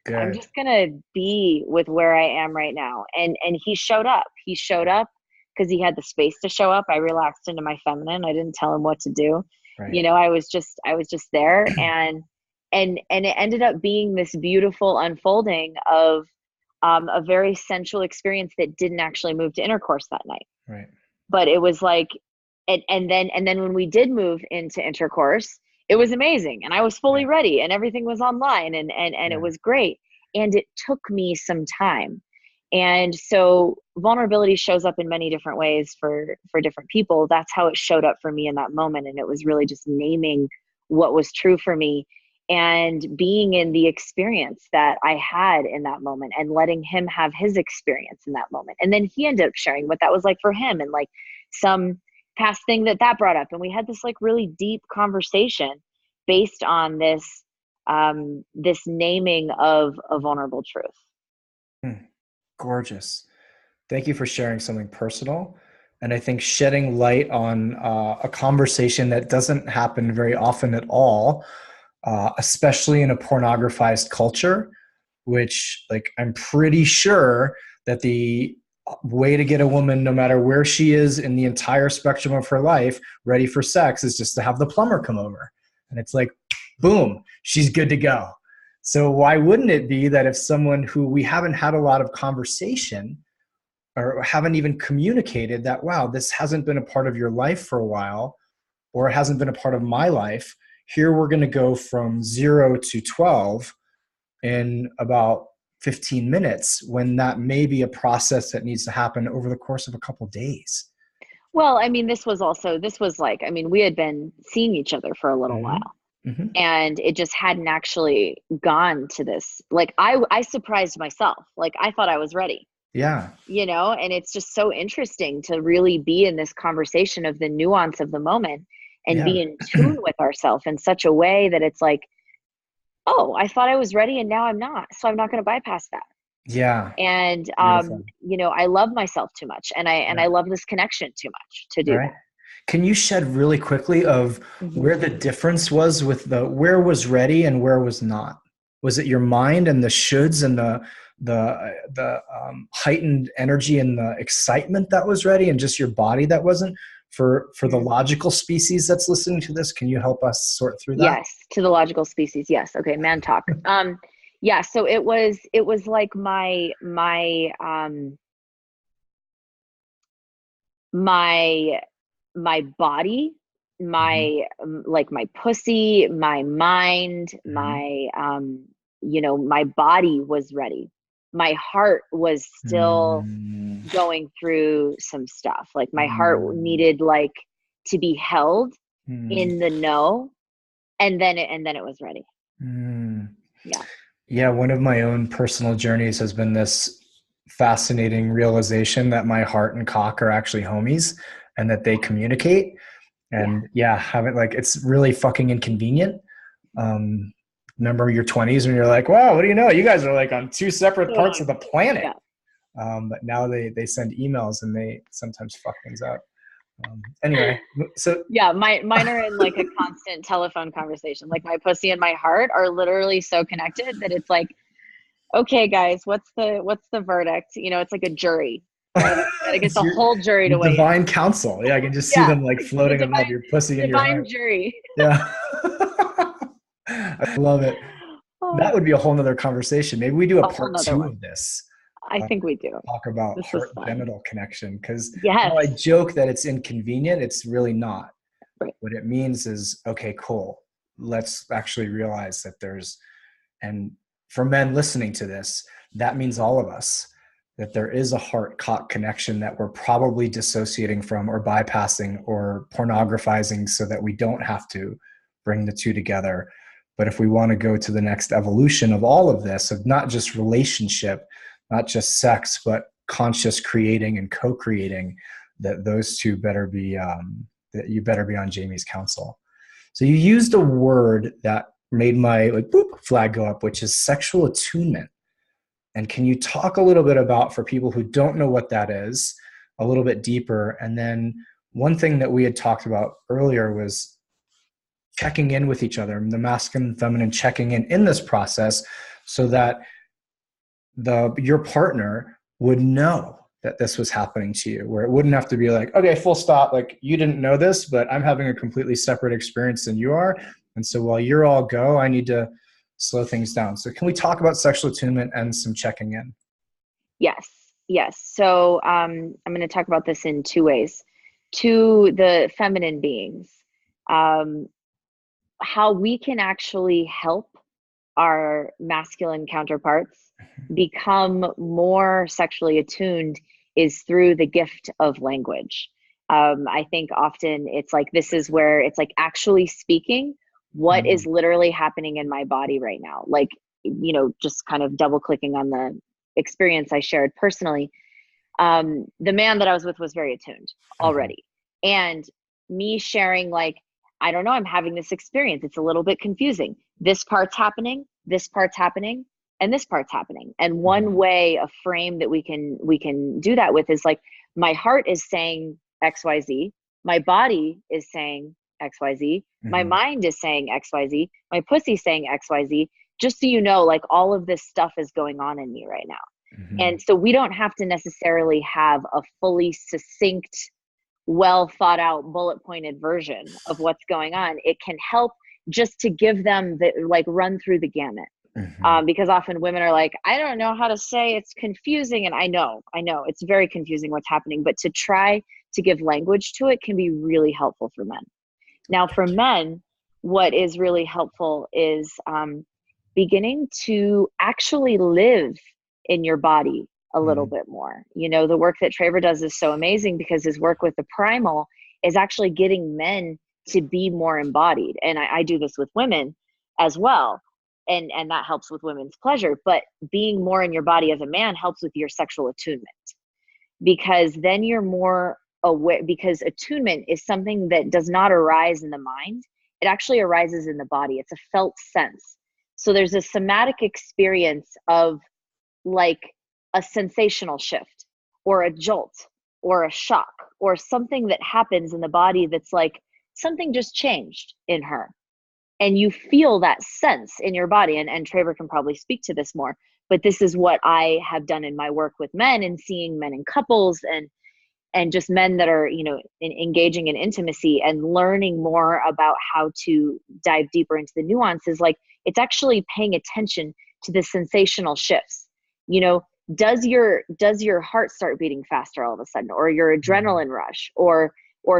good. I'm just going to be with where I am right now. And he showed up because he had the space to show up. I relaxed into my feminine. I didn't tell him what to do. Right. You know, I was just there and it ended up being this beautiful unfolding of a very sensual experience that didn't actually move to intercourse that night. Right. But it was like, and then when we did move into intercourse, it was amazing. And I was fully ready and everything was online and it was great. And it took me some time. And so vulnerability shows up in many different ways for different people. That's how it showed up for me in that moment. And it was really just naming what was true for me and being in the experience that I had in that moment and letting him have his experience in that moment. And then he ended up sharing what that was like for him and like some past thing that brought up. And we had this like really deep conversation based on this naming of a vulnerable truth. Gorgeous. Thank you for sharing something personal. And I think shedding light on a conversation that doesn't happen very often at all, especially in a pornographized culture, which like I'm pretty sure that the way to get a woman, no matter where she is in the entire spectrum of her life, ready for sex is just to have the plumber come over. And it's like, boom, she's good to go. So why wouldn't it be that if someone who we haven't had a lot of conversation or haven't even communicated that, wow, this hasn't been a part of your life for a while, or it hasn't been a part of my life, here we're going to go from 0 to 12 in about 15 minutes, when that may be a process that needs to happen over the course of a couple of days. Well, I mean, this was like, I mean, we had been seeing each other for a little while. Mm-hmm. And it just hadn't actually gone to this. Like I surprised myself. Like I thought I was ready. Yeah. You know, and it's just so interesting to really be in this conversation of the nuance of the moment and be in tune with ourselves in such a way that it's like, oh, I thought I was ready and now I'm not. So I'm not going to bypass that. Yeah. And, you know, I love myself too much and I love this connection too much to do that. Can you shed really quickly of where the difference was with where was ready and where was not? Was it your mind and the shoulds and the heightened energy and the excitement that was ready and just your body that wasn't? For the logical species that's listening to this, can you help us sort through that? Yes, to the logical species. Yes. Okay. Man talk. Yeah. So it was like my body, like my pussy, my mind, my, you know, my body was ready. My heart was still going through some stuff. Like my heart needed like to be held in the know. And then it was ready. Yeah. Yeah. One of my own personal journeys has been this fascinating realization that my heart and cock are actually homies and that they communicate. And having like, it's really fucking inconvenient. Remember your 20s when you're like, wow, what do you know? You guys are like on two separate parts of the planet. But now they send emails and they sometimes fuck things up. Anyway, so yeah, mine are in like a constant telephone conversation. Like my pussy and my heart are literally so connected that it's like, okay, guys, what's the verdict? You know, it's like a jury, right? You gotta get it's the whole jury to your weigh in. divine counsel. Yeah, I can just see Yeah, them like the floating above your pussy and your divine heart. jury. Yeah. I love it. That Oh, would be a whole nother conversation. Maybe we do a a whole part nother two one. of this. I think we do. Talk about This was heart fun. genital connection. Because while I Yes. joke that it's inconvenient, it's really not. Right. What it means is, okay, cool. Let's actually realize that and for men listening to this, that means all of us, that there is a heart cock connection that we're probably dissociating from or bypassing or pornographizing so that we don't have to bring the two together. But if we want to go to the next evolution of all of this, of not just relationship, not just sex, but conscious creating and co-creating, that those two better be, that you better be on Jamie's counsel. So you used a word that made my like boop flag go up, which is sexual attunement. And can you talk a little bit about, for people who don't know what that is, a little bit deeper? And then one thing that we had talked about earlier was checking in with each other, the masculine and feminine checking in this process, so that your partner would know that this was happening to you, where it wouldn't have to be like, okay, full stop, like you didn't know this, but I'm having a completely separate experience than you are. And so while you're all go, I need to slow things down. So can we talk about sexual attunement and some checking in? Yes. Yes. So I'm going to talk about this in two ways. To the feminine beings, um, how we can actually help our masculine counterparts become more sexually attuned is through the gift of language. I think often it's like, this is where it's like actually speaking what is literally happening in my body right now. Like, you know, just kind of double clicking on the experience I shared personally. The man that I was with was very attuned already. And me sharing, like, I don't know, I'm having this experience. It's a little bit confusing. This part's happening, this part's happening, and this part's happening. And one way, a frame that we can do that with is like, my heart is saying XYZ, my body is saying XYZ, my mind is saying XYZ, my pussy's saying XYZ, just so you know, like all of this stuff is going on in me right now. And so we don't have to necessarily have a fully succinct, well thought out, bullet pointed version of what's going on. It can help just to give them the, like, run through the gamut. Because often women are like, I don't know how to say, it's confusing. And I know it's very confusing what's happening, but to try to give language to it can be really helpful for men. Now for men, what is really helpful is beginning to actually live in your body a little bit more. You know, the work that Traver does is so amazing because his work with the primal is actually getting men to be more embodied. And I do this with women as well. And that helps with women's pleasure. But being more in your body as a man helps with your sexual attunement, because then you're more aware, because attunement is something that does not arise in the mind. It actually arises in the body. It's a felt sense. So there's a somatic experience of like a sensational shift or a jolt or a shock or something that happens in the body that's like something just changed in her. And you feel that sense in your body. And Traver can probably speak to this more, but this is what I have done in my work with men and seeing men in couples and just men that are, you know, engaging in intimacy and learning more about how to dive deeper into the nuances. Like, it's actually paying attention to the sensational shifts. You know, does your heart start beating faster all of a sudden, or your adrenaline rush, or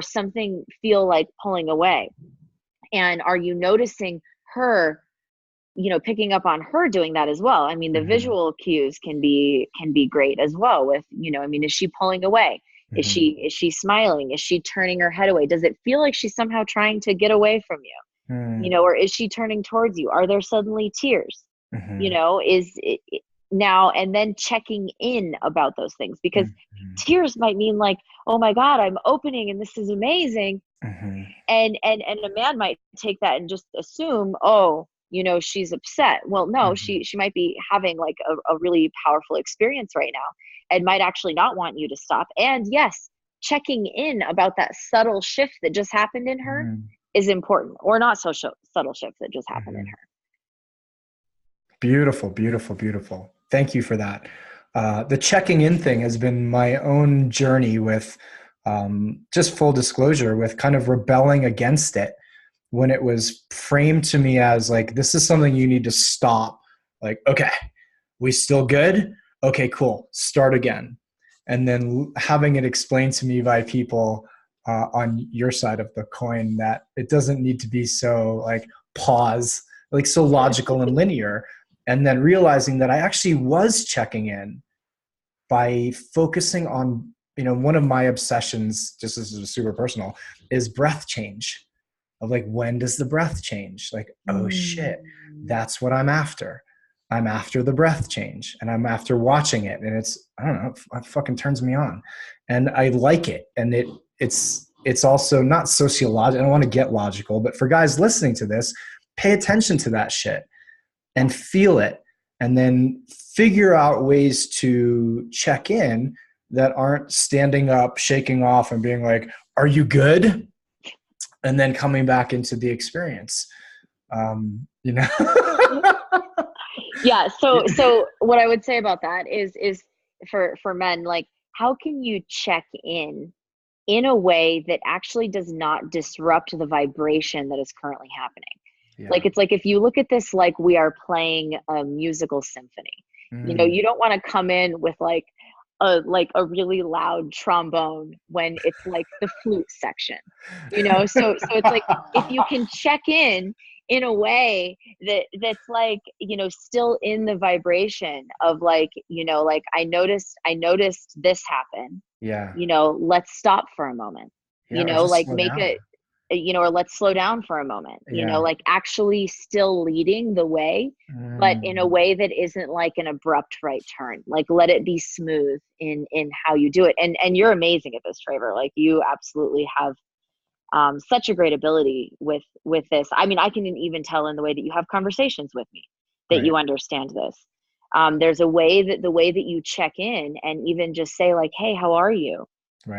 something feel like pulling away? And are you noticing her, you know, picking up on her doing that as well? I mean, the visual cues can be great as well with, you know, I mean, is she pulling away? Is she smiling? Is she turning her head away? Does it feel like she's somehow trying to get away from you? You know, or is she turning towards you? Are there suddenly tears? You know, is it now, and then checking in about those things, because tears might mean like, oh my God, I'm opening and this is amazing. And a man might take that and just assume, oh, you know, she's upset. Well, no, she might be having like a really powerful experience right now. and might actually not want you to stop. And yes, checking in about that subtle shift that just happened in her is important, or not so subtle shift that just happened in her. Beautiful, beautiful, beautiful. Thank you for that. The checking in thing has been my own journey with, just full disclosure, with kind of rebelling against it when it was framed to me as like, this is something you need to stop. Like, okay, we still good? Okay, cool. Start again. And then having it explained to me by people on your side of the coin that it doesn't need to be so like pause, like so logical and linear. And then realizing that I actually was checking in by focusing on, one of my obsessions, just as a super personal, is breath change. Of like, when does the breath change? Like, oh shit, that's what I'm after. I'm after the breath change, and I'm after watching it. And it's, I don't know, it fucking turns me on, and I like it. And it's also not sociological. I don't want to get logical, but for guys listening to this, pay attention to that shit and feel it, and then figure out ways to check in that aren't standing up, shaking off, and being like, are you good? And then coming back into the experience. Yeah. So what I would say about that is for men, like, how can you check in a way that actually does not disrupt the vibration that is currently happening? Yeah. Like, it's like, if you look at this, like we are playing a musical symphony, you don't want to come in with like a really loud trombone when it's like the flute section, so it's like, if you can check in a way that's like, still in the vibration of like, like, I noticed this happen. Yeah. Let's stop for a moment, like make it, or let's slow down for a moment, like actually still leading the way, but in a way that isn't like an abrupt right turn. Like, let it be smooth in how you do it. And you're amazing at this, Traver. Like, you absolutely have such a great ability with this. I mean, I can even tell in the way that you have conversations with me that you understand this. There's the way that you check in and even just say like, hey, how are you?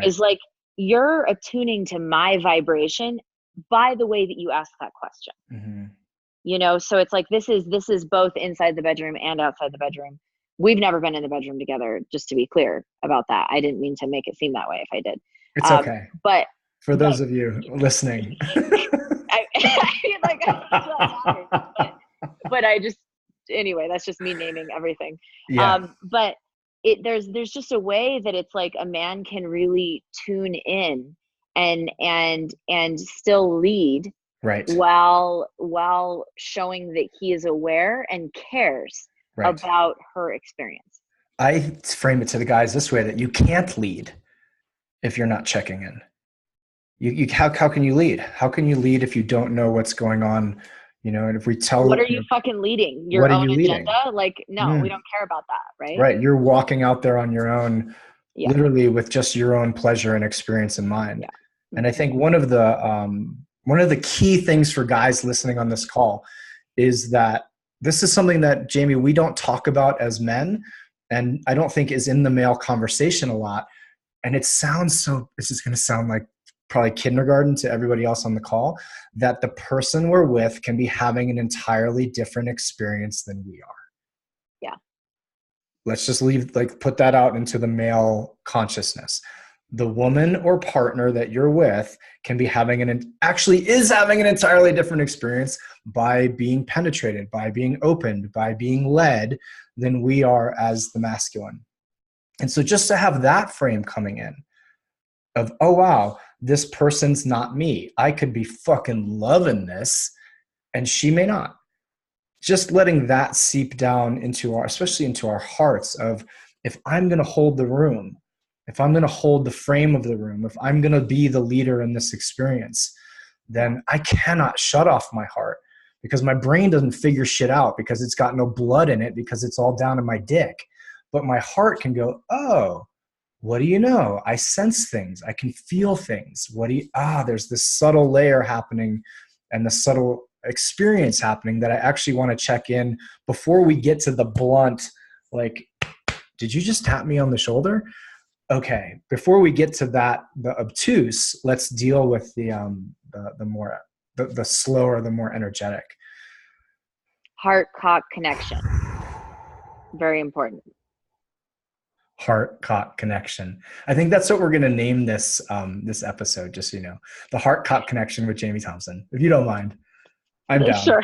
Is like, you're attuning to my vibration by the way that you ask that question. So it's like, this is both inside the bedroom and outside the bedroom. We've never been in the bedroom together, just to be clear about that. I didn't mean to make it seem that way if I did. It's okay. But for those of you listening, but I just, anyway, that's just me naming everything. But there's just a way that it's like a man can really tune in and still lead, while showing that he is aware and cares about her experience. I frame it to the guys this way, that you can't lead if you're not checking in. How can you lead? How can you lead if you don't know what's going on? And if we tell, what are you fucking leading? Your own agenda? Like, no, we don't care about that, right? Right. You're walking out there on your own, literally with just your own pleasure and experience in mind. Yeah. And I think one of the key things for guys listening on this call is that this is something that, Jamie, we don't talk about as men, and I don't think is in the male conversation a lot. And it sounds this is going to sound like probably kindergarten to everybody else on the call, that the person we're with can be having an entirely different experience than we are. Yeah. Let's just put that out into the male consciousness. The woman or partner that you're with can be is having an entirely different experience by being penetrated, by being opened, by being led than we are as the masculine. And so just to have that frame coming in of, oh, wow, this person's not me. I could be fucking loving this and she may not. Just letting that seep down especially into our hearts of, if I'm going to hold the room, if I'm going to hold the frame of the room, if I'm going to be the leader in this experience, then I cannot shut off my heart, because my brain doesn't figure shit out because it's got no blood in it, because it's all down in my dick. But my heart can go, oh, what do you know? I sense things. I can feel things. There's this subtle layer happening and the subtle experience happening that I actually want to check in before we get to the blunt, like, Did you just tap me on the shoulder? Okay, before we get to that, the obtuse, let's deal with the more the slower, the more energetic. Heart-cock connection. Very important. Heart-cock connection. I think that's what we're going to name this this episode, just so you know. The heart-cock connection with Jamie Thompson. If you don't mind. I'm down. Sure.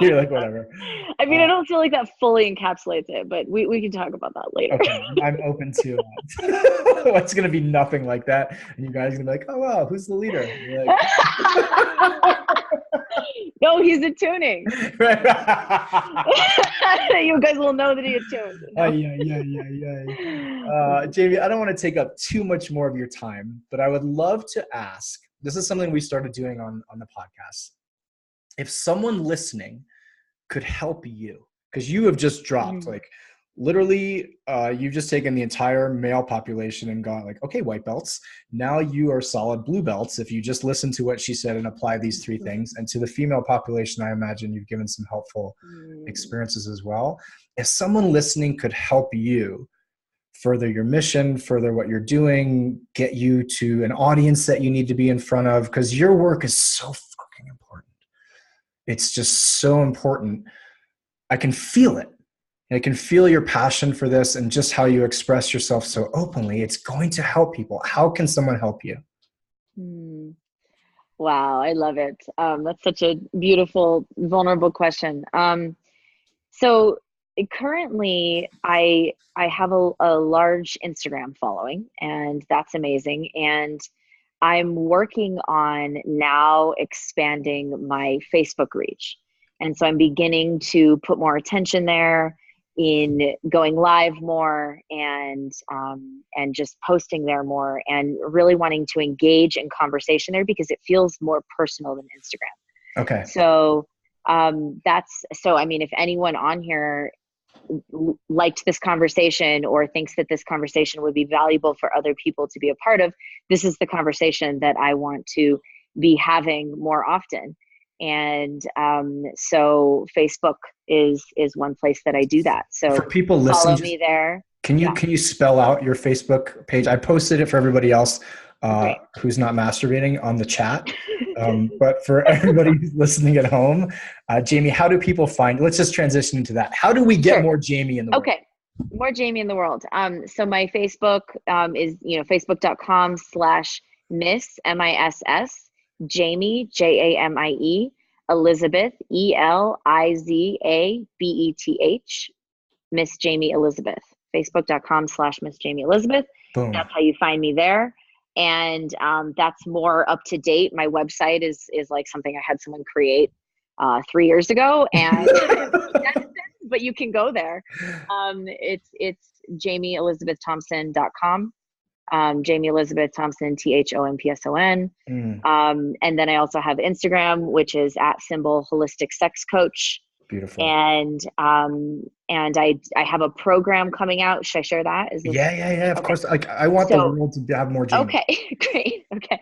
You're like, whatever. I mean, I don't feel like that fully encapsulates it, but we can talk about that later. Okay, I'm open to it's going to be nothing like that. And you guys are going to be like, oh, wow, who's the leader? Like, no, he's attuning. You guys will know that he attuned. No? Jamie, I don't want to take up too much more of your time, but I would love to ask, this is something we started doing on the podcast. If someone listening could help you, because you have just dropped, like literally, you've just taken the entire male population and gone like, okay, white belts. Now you are solid blue belts. If you just listen to what she said and apply these three things, and to the female population, I imagine you've given some helpful experiences as well. If someone listening could help you further your mission, further what you're doing, get you to an audience that you need to be in front of, because your work is so fucking important. It's just so important. I can feel it. I can feel your passion for this and just how you express yourself so openly. It's going to help people. How can someone help you? Wow, I love it. That's such a beautiful, vulnerable question. So currently, I have a large Instagram following, and that's amazing. And I'm working on now expanding my Facebook reach. And so I'm beginning to put more attention there, in going live more, and just posting there more, and really wanting to engage in conversation there because it feels more personal than Instagram. Okay. So I mean, if anyone on here liked this conversation or thinks that this conversation would be valuable for other people to be a part of, this is the conversation that I want to be having more often. And so Facebook is one place that I do that. So for people listening, follow me there. Can you spell out your Facebook page? I posted it for everybody else who's not masturbating on the chat. But for everybody who's listening at home, Jamie, how do people find, let's just transition into that. How do we get more Jamie in the world? Okay. More Jamie in the world. So my Facebook is, facebook.com/Miss, MISS, Jamie, JAMIE, Elizabeth, ELIZABETH, Miss Jamie Elizabeth. Facebook.com/Miss Jamie Elizabeth. Boom. That's how you find me there. And that's more up to date. My website is like something I had someone create 3 years ago, and but you can go there. It's JamieElizabethThompson.com. Jamie Elizabeth Thompson, THOMPSON. And then I also have Instagram, which is @holistic sex coach. Beautiful. And I have a program coming out. Should I share that? Is this... Yeah. Of course. Like, I want the world to have more Jamie. Okay, great. Okay.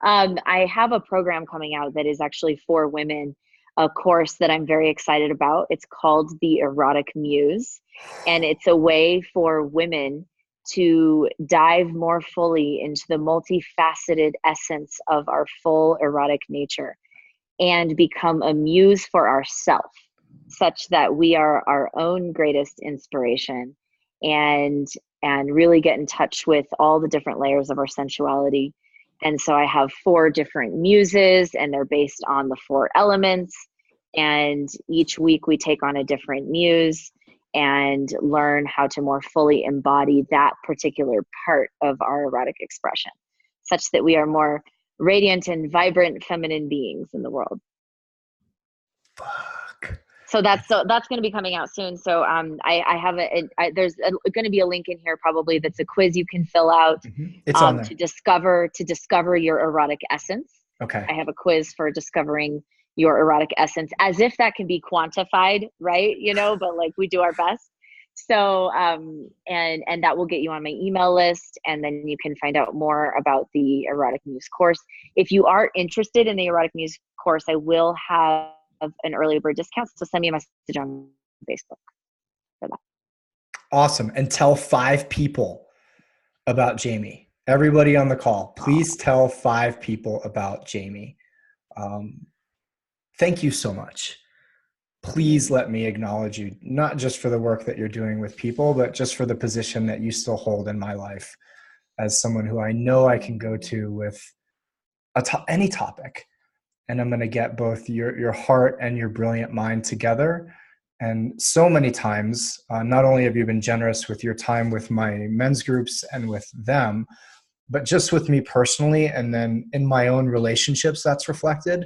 I have a program coming out that is actually for women, a course that I'm very excited about. It's called the Erotic Muse, and it's a way for women to dive more fully into the multifaceted essence of our full erotic nature and become a muse for ourselves, such that we are our own greatest inspiration, and really get in touch with all the different layers of our sensuality. And so I have 4 different muses, and they're based on the 4 elements. And each week we take on a different muse and learn how to more fully embody that particular part of our erotic expression, such that we are more radiant and vibrant feminine beings in the world. Fuck. So that's going to be coming out soon. So I have there's going to be a link in here probably that's a quiz you can fill out. It's on there. to discover your erotic essence. Okay. I have a quiz for discovering your erotic essence, as if that can be quantified, right? But like, we do our best. So and that will get you on my email list, and then you can find out more about the Erotic Muse course. If you are interested in the Erotic Muse course, I will have an early bird discount, so send me a message on Facebook for that. Awesome. And tell 5 people about Jamie. Everybody on the call, please tell 5 people about Jamie. Thank you so much. Please let me acknowledge you, not just for the work that you're doing with people, but just for the position that you still hold in my life as someone who I know I can go to with any topic. And I'm going to get both your heart and your brilliant mind together. And so many times, not only have you been generous with your time with my men's groups and with them, but just with me personally, and then in my own relationships, that's reflected.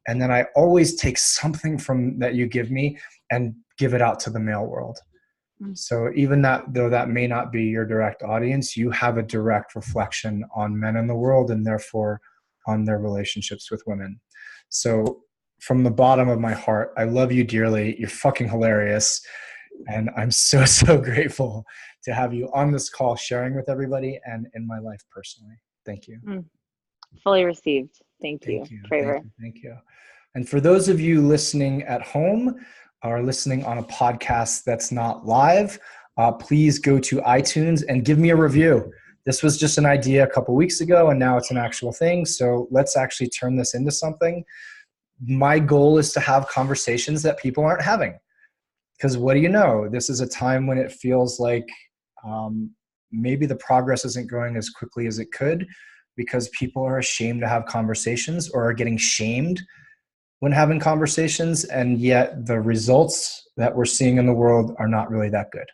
And then I always take something from that you give me and give it out to the male world. So even though that may not be your direct audience, you have a direct reflection on men in the world and therefore on their relationships with women. So from the bottom of my heart, I love you dearly. You're fucking hilarious. And I'm so, so grateful to have you on this call, sharing with everybody and in my life personally. Thank you. Fully received. Thank you, Traver. Thank you. And for those of you listening at home or listening on a podcast that's not live, please go to iTunes and give me a review. This was just an idea a couple weeks ago, and now it's an actual thing. So let's actually turn this into something. My goal is to have conversations that people aren't having. Because what do you know? This is a time when it feels like maybe the progress isn't going as quickly as it could because people are ashamed to have conversations or are getting shamed when having conversations. And yet the results that we're seeing in the world are not really that good,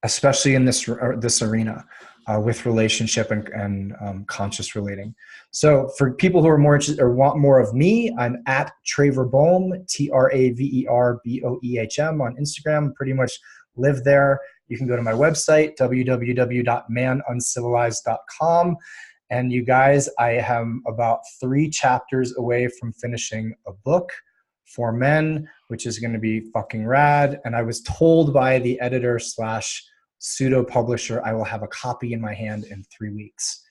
especially in this arena with relationship and conscious relating. So for people who are more interested or want more of me, I'm at Traver Boehm, TraverBoehm on Instagram. Pretty much live there. You can go to my website, www.manuncivilized.com. And you guys, I am about 3 chapters away from finishing a book for men, which is going to be fucking rad. And I was told by the editor / pseudo publisher, I will have a copy in my hand in 3 weeks.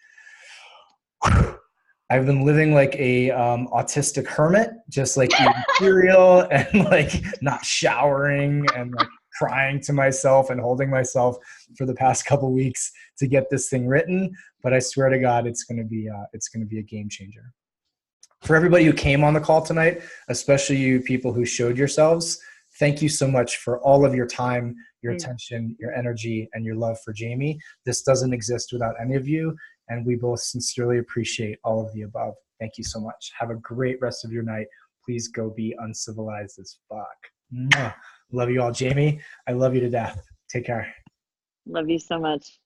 I've been living like a autistic hermit, just like eating cereal and like not showering and like crying to myself and holding myself for the past couple weeks to get this thing written. But I swear to God, it's going to be a game changer. For everybody who came on the call tonight, especially you people who showed yourselves, thank you so much for all of your time, your attention, your energy, and your love for Jamie. This doesn't exist without any of you, and we both sincerely appreciate all of the above. Thank you so much. Have a great rest of your night. Please go be uncivilized as fuck. Mwah. Love you all, Jamie. I love you to death. Take care. Love you so much.